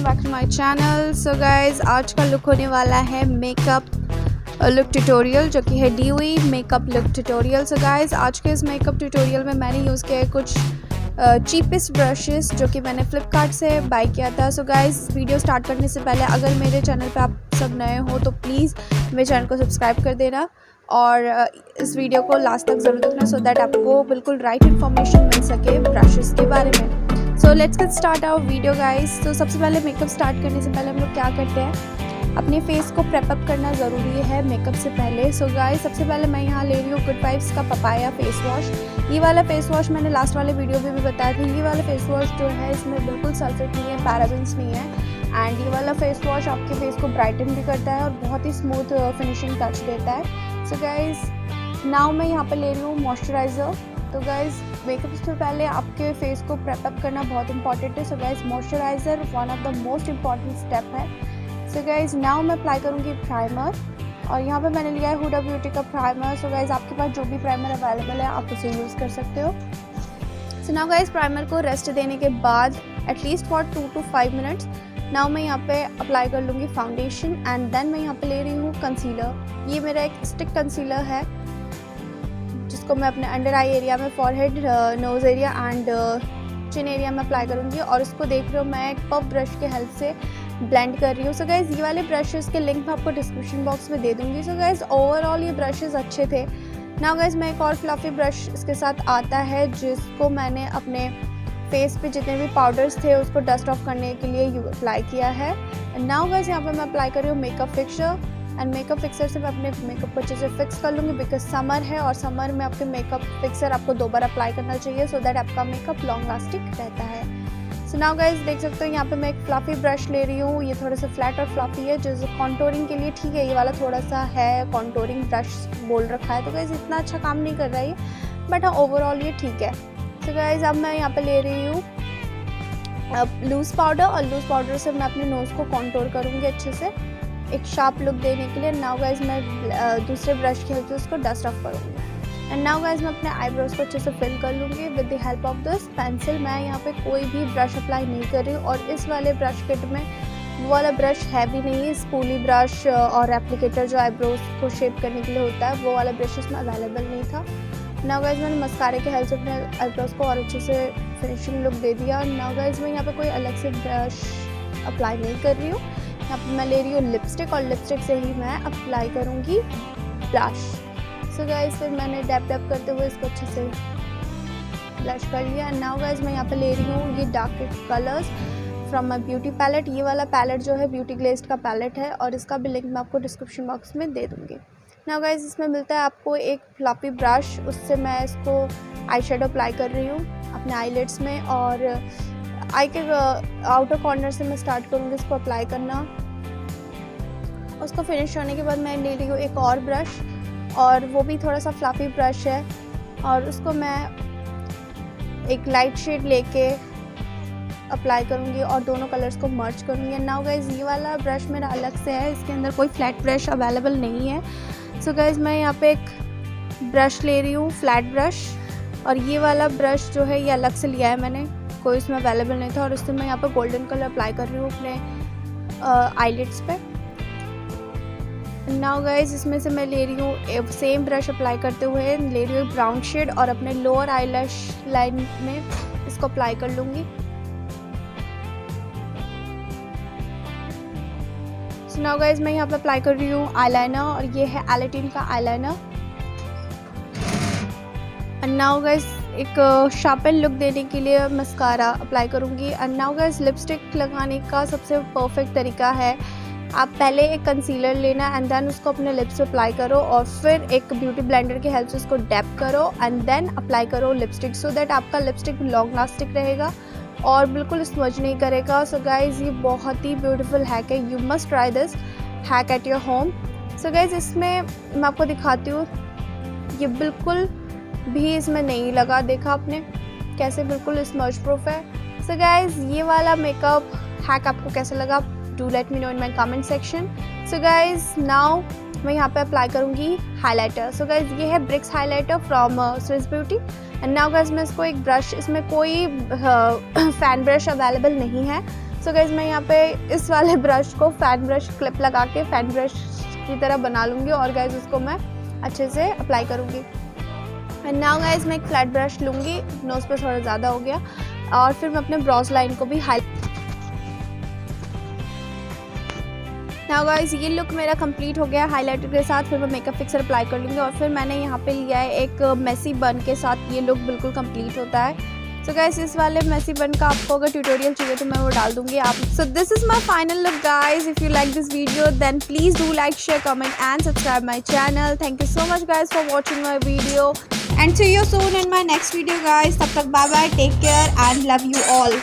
Back to my channel. So guys आज का look होने वाला है मेकअप लुक ट्यूटोरियल, जो कि है DOE मेकअप लुक ट्यूटोरियल। सो गाइज आज के इस मेकअप ट्यूटोरियल में मैंने यूज़ किया है कुछ चीपेस्ट ब्रशेस जो कि मैंने फ्लिपकार्ट से बाय किया था। सो गाइज वीडियो स्टार्ट करने से पहले अगर मेरे चैनल पे आप सब नए हो तो प्लीज़ मेरे चैनल को सब्सक्राइब कर देना और इस वीडियो को लास्ट तक ज़रूर देखना सो दैट आपको बिल्कुल राइट इन्फॉर्मेशन मिल सके ब्रशेस के बारे में। So let's get start our video guys. तो सबसे पहले मेकअप स्टार्ट करने से पहले हम लोग क्या करते हैं, अपने फेस को प्रेप अप करना ज़रूरी है मेकअप से पहले। सो गाइस सबसे पहले मैं यहाँ ले रही हूँ गुड वाइब्स का पपाया फेस वॉश। ये वाला फेस वॉश मैंने लास्ट वाले वीडियो में भी बताया था। ये वाला फेस वॉश जो है इसमें बिल्कुल सल्फेट नहीं है, पैराबेन्स नहीं है एंड ये वाला फेस वॉश आपके फेस को ब्राइटन भी करता है और बहुत ही स्मूथ फिनिशिंग टच देता है। सो गाइस नाउ मैं यहाँ पे ले रही हूँ मॉइस्चराइज़र। तो गाइस मेकअप से पहले आपके फेस को प्रेप अप करना बहुत इंपॉर्टेंट है। So guys moisturiser one of the most important step है। सो गाइस नाउ मैं अप्लाई करूँगी प्राइमर और यहाँ पे मैंने लिया है हुडा ब्यूटी का प्राइमर। सो गाइस आपके पास जो भी प्राइमर अवेलेबल है आप उसे यूज़ कर सकते हो। सो नाउ गाइस प्राइमर को रेस्ट देने के बाद at least for 2 to 5 minutes now मैं यहाँ पे अप्लाई कर लूँगी फाउंडेशन एंड देन मैं यहाँ पे ले रही हूँ कंसीलर। ये मेरा एक स्टिक कंसीलर है जिसको मैं अपने अंडर आई एरिया में, forehead, nose area and chin area में अप्लाई करूँगी और इसको देख रहे हो मैं एक पफ ब्रश के हेल्प से ब्लेंड कर रही हूँ। सो गाइस ये वाले ब्रशेस के लिंक मैं आपको डिस्क्रिप्शन बॉक्स में दे दूँगी। सो गाइस ओवरऑल ये ब्रशेस अच्छे थे। नाउ गाइस मैं एक और फ्लफी ब्रश इसके साथ आता है जिसको मैंने अपने फेस पे जितने भी पाउडर्स थे उसको डस्ट ऑफ करने के लिए अप्लाई किया है। नाउ गाइस यहाँ पे मैं अप्लाई कर रही हूँ makeup fixer and makeup fixer से मैं अपने मेकअप को अच्छे से फिक्स कर लूँगी बिकॉज समर है और समर में आपके मेकअप फिक्सर आपको 2 बार अप्लाई करना चाहिए सो दैट आपका मेकअप लॉन्ग लास्टिंग रहता है। सो नाउ गाइस देख सकते हो यहाँ पे मैं एक फ्लफी ब्रश ले रही हूँ। ये थोड़ा सा फ्लैट और फ्लफी है जो कॉन्टोरिंग के लिए ठीक है। ये वाला थोड़ा सा है कॉन्टोरिंग ब्रश बोल रखा है तो गाइस इतना अच्छा काम नहीं कर रहा है बट हाँ ओवरऑल ये ठीक है। तो गाइस अब मैं यहाँ पे ले रही हूँ लूज़ पाउडर और लूज़ पाउडर से मैं अपने नोज़ को कॉन्टोर करूँगी अच्छे से एक शार्प लुक देने के लिए। नाउ गाइस मैं दूसरे ब्रश की हेल्प से उसको डस्ट ऑफ करूँगी एंड नाउ गाइस मैं अपने आईब्रोज को अच्छे से फिल कर लूँगी with the help of this pencil. मैं यहाँ पे कोई भी ब्रश अप्लाई नहीं कर रही हूँ और इस वाले ब्रश किट में वो वाला ब्रश है भी नहीं, स्पूली ब्रश और एप्लीकेटर जो आईब्रोज को शेप करने के लिए होता है वो वाला ब्रश इसमें अवेलेबल नहीं था। नाउ गाइस मैंने मस्कारे के हेल्प से अपने आईब्रोज को और अच्छे से फिनिशिंग लुक दे दिया। नाउ गाइस मैं यहाँ पे कोई अलग से ब्रश अप्लाई नहीं कर रही हूँ। यहाँ पे मैं ले रही हूँ लिपस्टिक और लिपस्टिक से ही मैं अप्लाई करूँगी ब्लश। सो गाइस फिर मैंने डैप करते हुए इसको अच्छे से ब्लश कर लिया एंड नाउ गाइस मैं यहाँ पे ले रही हूँ ये dark colours from my beauty palette. ये वाला पैलेट जो है ब्यूटी ग्लेज्ड का पैलेट है और इसका भी लिंक मैं आपको डिस्क्रिप्शन बॉक्स में दे दूँगी। नाउ गाइस इसमें मिलता है आपको एक फ्लफी ब्रश, उससे मैं इसको आई शेडो अप्लाई कर रही हूँ अपने आईलिड्स में और आई के आउटर कॉर्नर से मैं स्टार्ट करूँगी इसको अप्लाई करना। उसको फिनिश होने के बाद मैं ले रही हूँ एक और ब्रश और वो भी थोड़ा सा फ्लफी ब्रश है और उसको मैं एक लाइट शेड लेके अप्लाई करूँगी और दोनों कलर्स को मर्ज करूँगी। नाउ गाइस ये वाला ब्रश मेरा अलग से है, इसके अंदर कोई फ्लैट ब्रश अवेलेबल नहीं है। सो गाइस मैं यहाँ पे एक ब्रश ले रही हूँ फ्लैट ब्रश और ये वाला ब्रश जो है ये अलग से लिया है मैंने, कोई इसमें अवेलेबल नहीं था और इससे मैं यहाँ पे गोल्डन कलर अप्लाई कर रही हूँ अपने आईलिड्स पे। नाउ गाइस इसमें से मैं ले रही हूँ सेम ब्रश अप्लाई करते हुए ले रही हूँ ब्राउन शेड और अपने लोअर आईलैश लाइन में इसको अप्लाई कर लूँगी। सो नाउ गाइस मैं यहाँ पे अप्लाई कर रही हूँ आईलाइनर और ये है एलेटिन का आईलाइनर एंड नाउ गाइस एक शार्पन लुक देने के लिए मस्कारा अप्लाई करूँगी। एंड नाउ गाइस लिपस्टिक लगाने का सबसे परफेक्ट तरीका है आप पहले एक कंसीलर लेना एंड देन उसको अपने लिप्स पे अप्लाई करो और फिर एक ब्यूटी ब्लेंडर की हेल्प से उसको डैप करो एंड देन अप्लाई करो लिपस्टिक सो दैट आपका लिपस्टिक लॉन्ग लास्टिक रहेगा और बिल्कुल स्मज नहीं करेगा। सो गाइज ये बहुत ही ब्यूटीफुल हैक है, you must try this hack at your home. So guys इसमें मैं आपको दिखाती हूँ ये बिल्कुल भी इसमें नहीं लगा, देखा आपने कैसे बिल्कुल स्मज प्रूफ है। सो गाइज ये वाला मेकअप हैक आपको कैसा लगा do let me know in my comment section. So guys now मैं यहाँ पे अप्लाई करूँगी हाइलाइटर। सो गाइज ये है bricks highlighter from Swiss Beauty and now guys मैं इसको एक ब्रश, इसमें कोई फैन ब्रश अवेलेबल नहीं है सो गाइज मैं यहाँ पे इस वाले ब्रश को फैन ब्रश क्लिप लगा के फैन ब्रश की तरह बना लूँगी और गाइज उसको मैं अच्छे से अप्लाई करूँगी। एंड नाउ गाइज मैं एक फ्लैट ब्रश लूँगी, नोज़ पे थोड़ा ज़्यादा हो गया, और फिर मैं अपने ब्रॉज लाइन को भी नाउ गाइज ये लुक मेरा कंप्लीट हो गया हाइलाइटर के साथ। फिर मैं मेकअप फिक्सर अप्लाई कर लूँगी और फिर मैंने यहाँ पे लिया है एक मेसी बन के साथ, ये लुक बिल्कुल कंप्लीट होता है। सो गाइस इस वाले मेसी बन का आपको अगर ट्यूटोरियल चाहिए तो मैं वो डाल दूँगी आप। So this is my final look guys. If you like this video then please do like, share, comment and subscribe my channel. Thank you so much guys for watching my video and see you soon in my next video guys. तब तक bye bye, take care and love you all.